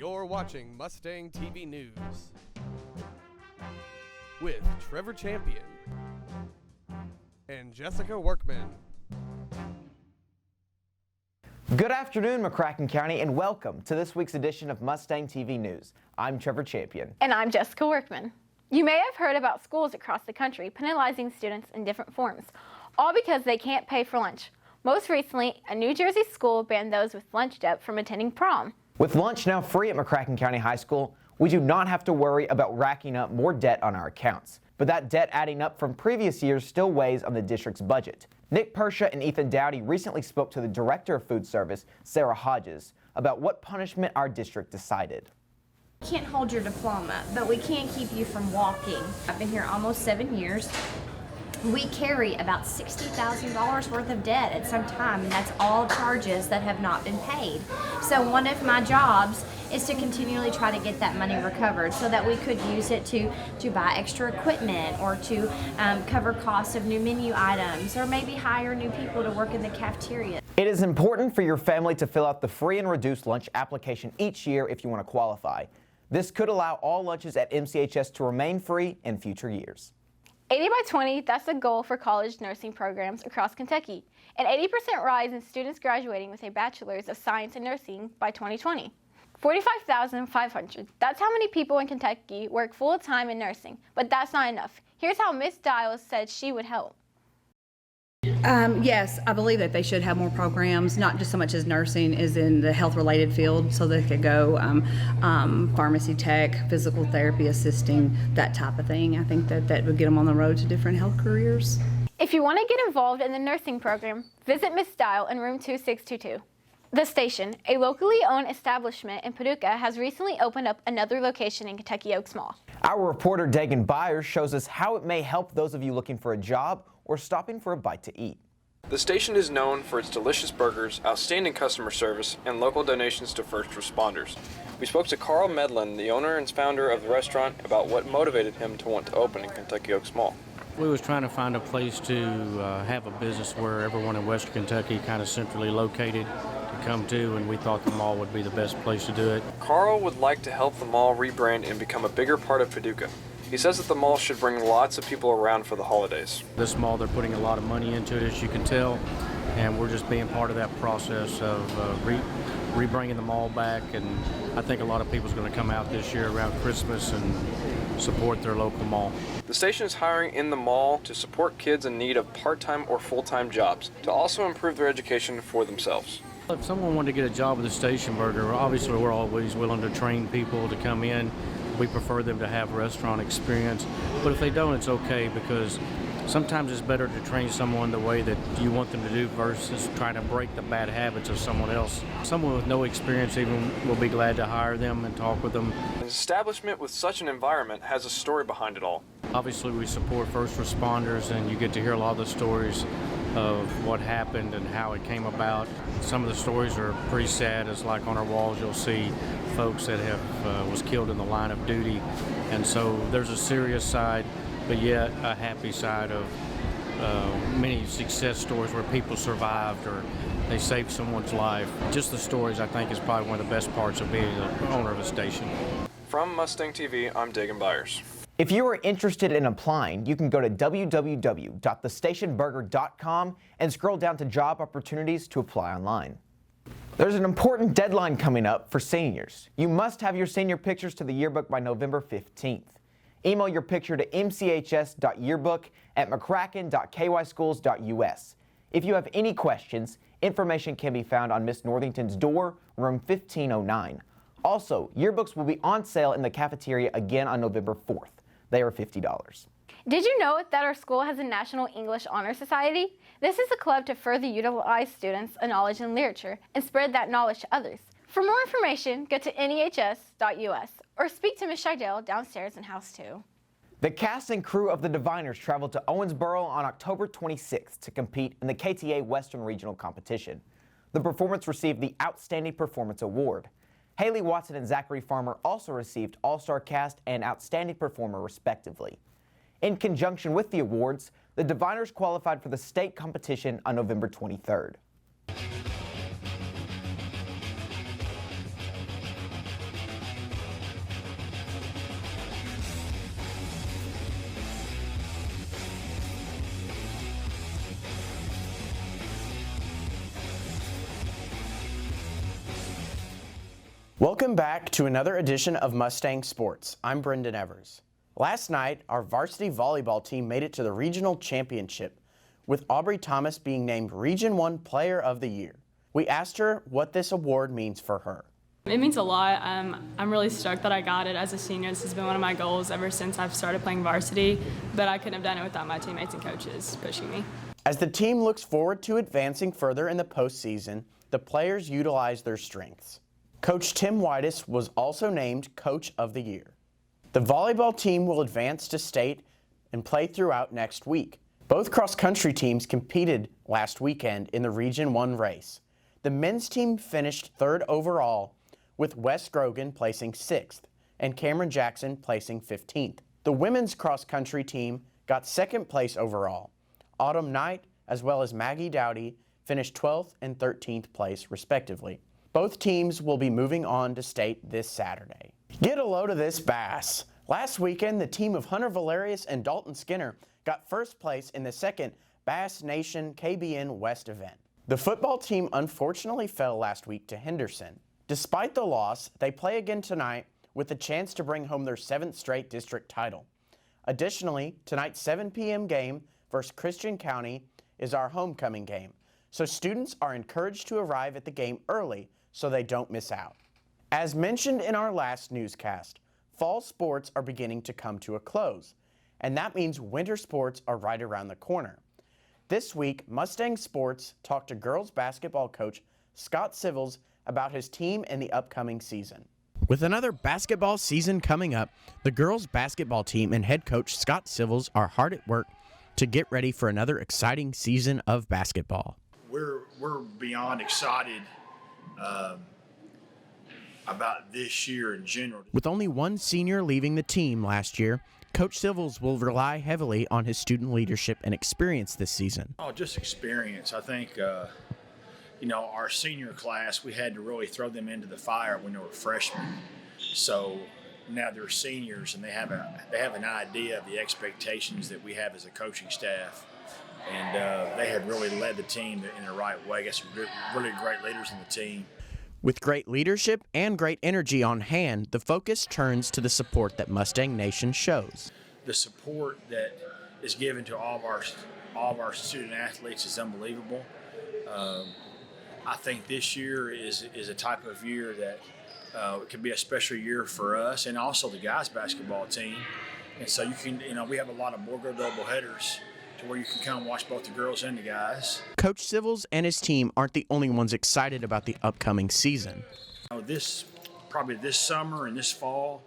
You're watching Mustang TV News with Trevor Champion and Jessica Workman. Good afternoon, McCracken County, and welcome to this week's edition of Mustang TV News. I'm Trevor Champion. And I'm Jessica Workman. You may have heard about schools across the country penalizing students in different forms, all because they can't pay for lunch. Most recently, a New Jersey school banned those with lunch debt from attending prom. With lunch now free at McCracken County High School, we do not have to worry about racking up more debt on our accounts. But that debt adding up from previous years still weighs on the district's budget. Nick Persha and Ethan Dowdy recently spoke to the Director of Food Service, Sarah Hodges, about what punishment our district decided. We can't hold your diploma, but we can keep you from walking. I've been here almost 7 years. We carry about $60,000 worth of debt at some time, and that's all charges that have not been paid. So one of my jobs is to continually try to get that money recovered so that we could use it to buy extra equipment or to cover costs of new menu items or maybe hire new people to work in the cafeteria. It is important for your family to fill out the free and reduced lunch application each year if you want to qualify. This could allow all lunches at MCHS to remain free in future years. 80 by 20, that's the goal for college nursing programs across Kentucky. An 80% rise in students graduating with a bachelor's of science in nursing by 2020. 45,500, that's how many people in Kentucky work full-time in nursing, but that's not enough. Here's how Ms. Dials said she would help. Yes, I believe that they should have more programs, not just so much as nursing, as in the health-related field, so they could go pharmacy tech, physical therapy assisting, that type of thing. I think that would get them on the road to different health careers. If you want to get involved in the nursing program, visit Ms. Dial in room 2622. The Station, a locally owned establishment in Paducah, has recently opened up another location in Kentucky Oaks Mall. Our reporter Daegon Byers shows us how it may help those of you looking for a job or stopping for a bite to eat. The station is known for its delicious burgers, outstanding customer service, and local donations to first responders. We spoke to Carl Medlin, the owner and founder of the restaurant, about what motivated him to want to open in Kentucky Oaks Mall. We was trying to find a place to have a business where everyone in Western Kentucky kind of centrally located to come to, and we thought the mall would be the best place to do it. Carl would like to help the mall rebrand and become a bigger part of Paducah. He says that the mall should bring lots of people around for the holidays. This mall, they're putting a lot of money into it, as you can tell, and we're just being part of that process of re-bringing the mall back, and I think a lot of people's going to come out this year around Christmas and support their local mall. The station is hiring in the mall to support kids in need of part-time or full-time jobs, to also improve their education for themselves. If someone wanted to get a job with the Station Burger, obviously we're always willing to train people to come in. We prefer them to have restaurant experience, but if they don't, it's okay, because sometimes it's better to train someone the way that you want them to do versus trying to break the bad habits of someone else. Someone with no experience even will be glad to hire them and talk with them. An establishment with such an environment has a story behind it all. Obviously we support first responders, and you get to hear a lot of the stories of what happened and how it came about. Some of the stories are pretty sad. It's like on our walls you'll see folks that have was killed in the line of duty, and so there's a serious side, but yet a happy side of many success stories where people survived or they saved someone's life. Just the stories, I think, is probably one of the best parts of being the owner of a station. From Mustang TV, I'm Daegon Byers. If you are interested in applying, you can go to www.thestationburger.com and scroll down to job opportunities to apply online. There's an important deadline coming up for seniors. You must have your senior pictures to the yearbook by November 15th. Email your picture to mchs.yearbook@mccracken.kyschools.us. If you have any questions, information can be found on Miss Northington's door, room 1509. Also, yearbooks will be on sale in the cafeteria again on November 4th. They are $50. Did you know that our school has a National English Honor Society? This is a club to further utilize students' knowledge in literature and spread that knowledge to others. For more information, go to nehs.us or speak to Ms. Scheidel downstairs in House 2. The cast and crew of the Diviners traveled to Owensboro on October 26th to compete in the KTA Western Regional Competition. The performance received the Outstanding Performance Award. Haley Watson and Zachary Farmer also received All-Star Cast and Outstanding Performer respectively. In conjunction with the awards, the Diviners qualified for the state competition on November 23rd. Welcome back to another edition of Mustang Sports. I'm Brenden Evers. Last night, our varsity volleyball team made it to the regional championship, with Aubrey Thomas being named Region 1 Player of the Year. We asked her what this award means for her. It means a lot. I'm really stoked that I got it as a senior. This has been one of my goals ever since I've started playing varsity, but I couldn't have done it without my teammates and coaches pushing me. As the team looks forward to advancing further in the postseason, the players utilize their strengths. Coach Tim Whitus was also named Coach of the Year. The volleyball team will advance to state and play throughout next week. Both cross-country teams competed last weekend in the Region 1 race. The men's team finished third overall, with Wes Grogan placing 6th and Cameron Jackson placing 15th. The women's cross-country team got 2nd place overall. Autumn Knight, as well as Maggie Dowdy, finished 12th and 13th place respectively. Both teams will be moving on to state this Saturday. Get a load of this bass. Last weekend, the team of Hunter Valerius and Dalton Skinner got first place in the second Bass Nation KBN West event. The football team unfortunately fell last week to Henderson. Despite the loss, they play again tonight with a chance to bring home their 7th straight district title. Additionally, tonight's 7 p.m. game versus Christian County is our homecoming game, so students are encouraged to arrive at the game early so they don't miss out. As mentioned in our last newscast, fall sports are beginning to come to a close, and that means winter sports are right around the corner. This week, Mustang Sports talked to girls basketball coach Scott Civils about his team and the upcoming season. With another basketball season coming up, the girls basketball team and head coach Scott Civils are hard at work to get ready for another exciting season of basketball. We're beyond excited about this year in general. With only one senior leaving the team last year, Coach Civils will rely heavily on his student leadership and experience this season. Oh, just experience. I think, our senior class, we had to really throw them into the fire when they were freshmen. So now they're seniors and they have an idea of the expectations that we have as a coaching staff. And they have really led the team in the right way. Got some really great leaders in the team. With great leadership and great energy on hand, the focus turns to the support that Mustang Nation shows. The support that is given to all of our student athletes is unbelievable. I think this year is a type of year that it could be a special year for us and also the guys basketball team. And so we have a lot of Borgo doubleheaders to where you can come watch both the girls and the guys. Coach Civils and his team aren't the only ones excited about the upcoming season. This summer and this fall,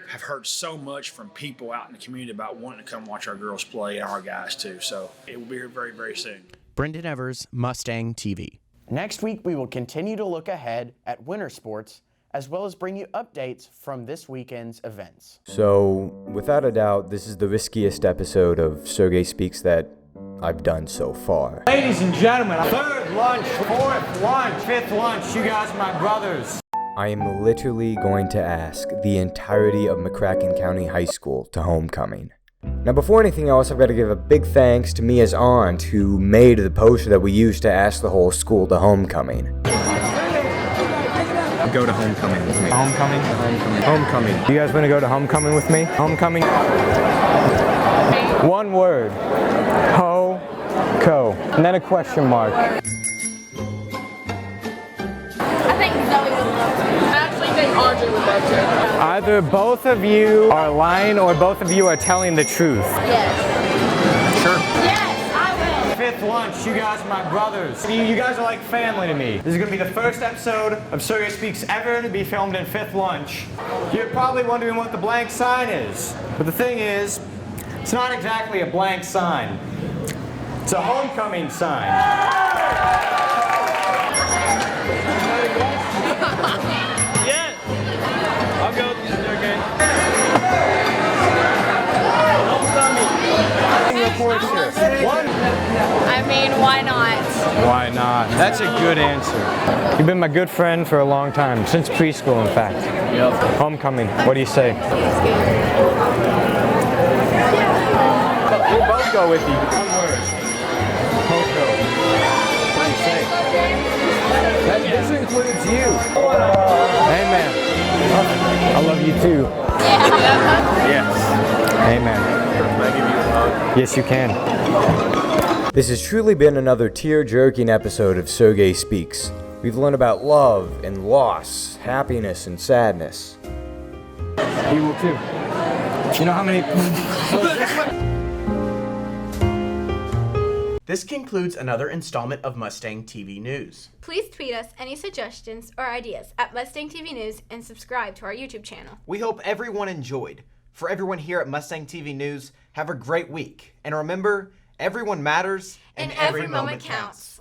have heard so much from people out in the community about wanting to come watch our girls play and our guys too. So it will be here very, very soon. Brenden Evers, Mustang TV. Next week, we will continue to look ahead at winter sports, as well as bring you updates from this weekend's events. So, without a doubt, this is the riskiest episode of Sergey Speaks that I've done so far. Ladies and gentlemen, 3rd lunch, 4th lunch, 5th lunch, you guys are my brothers. I am literally going to ask the entirety of McCracken County High School to homecoming. Now, before anything else, I've got to give a big thanks to Mia's aunt who made the poster that we used to ask the whole school to homecoming. Go to homecoming with me. Homecoming? Homecoming. You guys want to go to homecoming with me? Homecoming? One word. Ho-co. And then a question mark. I think Zoe would love to. I actually think Audrey would love to. Either both of you are lying or both of you are telling the truth. Yes. Sure. Yes, I will. 5th lunch, you guys are my brothers. You guys are like family to me. This is going to be the first episode of Sergey Speaks ever to be filmed in 5th lunch. You're probably wondering what the blank sign is. But the thing is, it's not exactly a blank sign. It's a homecoming sign. Yes! I'll go with you, Sergey. I mean, why not? Why not? That's a good answer. You've been my good friend for a long time, since preschool, in fact. Yep. Homecoming, what do you say? We'll both go with you. One word. Coco. What do you say? This includes you. Amen. I love you too. Yes. Amen. Can I give you a hug? Yes, you can. This has truly been another tear-jerking episode of Sergey Speaks. We've learned about love and loss, happiness and sadness. You will too. You know how many... This concludes another installment of Mustang TV News. Please tweet us any suggestions or ideas at Mustang TV News and subscribe to our YouTube channel. We hope everyone enjoyed. For everyone here at Mustang TV News, have a great week. And remember, everyone matters And every moment counts.